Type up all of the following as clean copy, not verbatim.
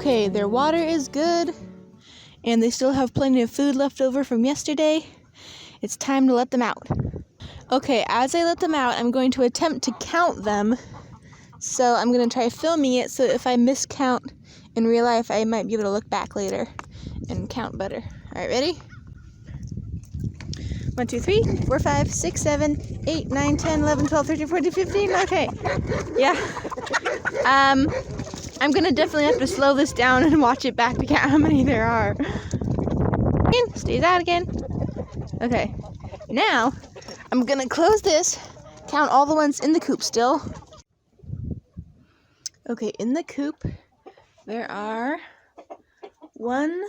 Okay, their water is good, and they still have plenty of food left over from yesterday. It's time to let them out. Okay, as I let them out, I'm going to attempt to count them. So I'm going to try filming it, so if I miscount in real life, I might be able to look back later and count better. Alright, ready? 1, 2, 3, 4, 5, 6, 7, 8, 9, 10, 11, 12, 13, 14, 15. Okay. Yeah. I'm gonna definitely have to slow this down and watch it back to count how many there are. Again, stays out again. Okay. Now, I'm gonna close this, count all the ones in the coop still. Okay, in the coop, there are 1,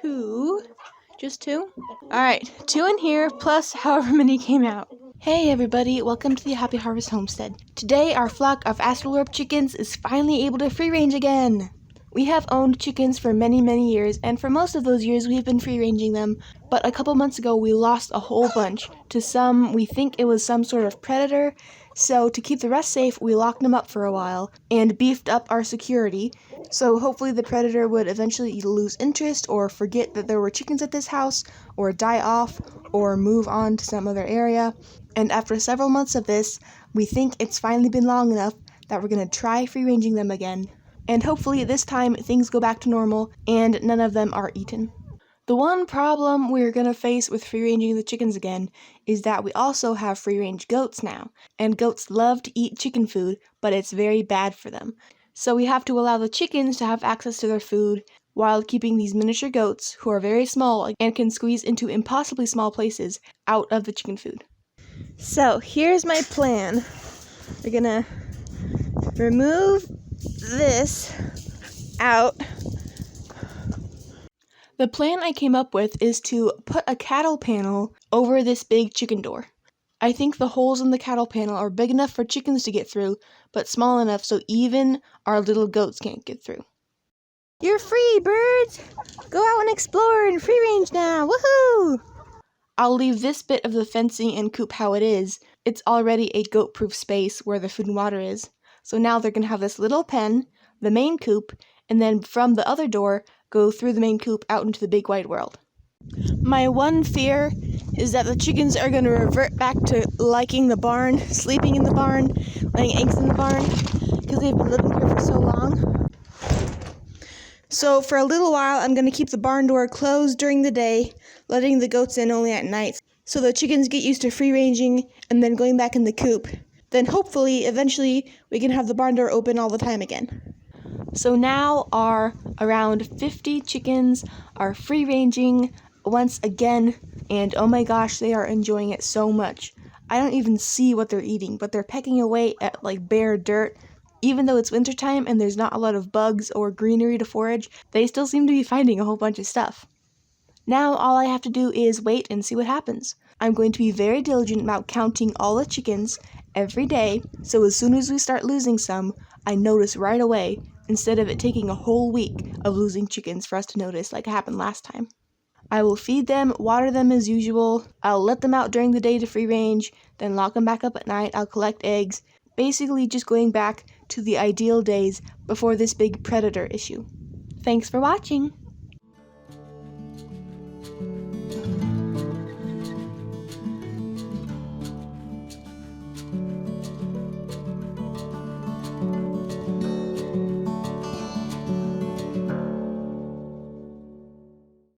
2, just 2? Alright, 2 in here, plus however many came out. Hey everybody, welcome to the Happy Harvest Homestead. Today, our flock of australorp chickens is finally able to free range again. We have owned chickens for many, many years, and for most of those years we've been free ranging them, but a couple months ago we lost a whole bunch to some, we think it was some sort of predator, so to keep the rest safe, we locked them up for a while and beefed up our security, so hopefully the predator would eventually either lose interest or forget that there were chickens at this house, or die off, or move on to some other area. And after several months of this, we think it's finally been long enough that we're going to try free-ranging them again. And hopefully this time things go back to normal and none of them are eaten. The one problem we're going to face with free-ranging the chickens again is that we also have free-range goats now. And goats love to eat chicken food, but it's very bad for them. So we have to allow the chickens to have access to their food while keeping these miniature goats, who are very small and can squeeze into impossibly small places, out of the chicken food. So here's my plan. We're gonna remove this out. The plan I came up with is to put a cattle panel over this big chicken door. I think the holes in the cattle panel are big enough for chickens to get through, but small enough so even our little goats can't get through. You're free, birds! Go out and explore and free range now! Woohoo! I'll leave this bit of the fencing and coop how it is. It's already a goat-proof space where the food and water is. So now they're going to have this little pen, the main coop, and then from the other door, go through the main coop out into the big wide world. My one fear is that the chickens are going to revert back to liking the barn, sleeping in the barn, laying eggs in the barn, because they've been living here for so long. So for a little while, I'm going to keep the barn door closed during the day, letting the goats in only at night, so the chickens get used to free-ranging and then going back in the coop. Then hopefully, eventually, we can have the barn door open all the time again. So now our around 50 chickens are free-ranging once again, and oh my gosh, they are enjoying it so much. I don't even see what they're eating, but they're pecking away at like bare dirt. Even though it's wintertime and there's not a lot of bugs or greenery to forage, they still seem to be finding a whole bunch of stuff. Now all I have to do is wait and see what happens. I'm going to be very diligent about counting all the chickens every day, so as soon as we start losing some, I notice right away, instead of it taking a whole week of losing chickens for us to notice like happened last time. I will feed them, water them as usual, I'll let them out during the day to free range, then lock them back up at night, I'll collect eggs, basically just going back to the ideal days before this big predator issue. Thanks for watching!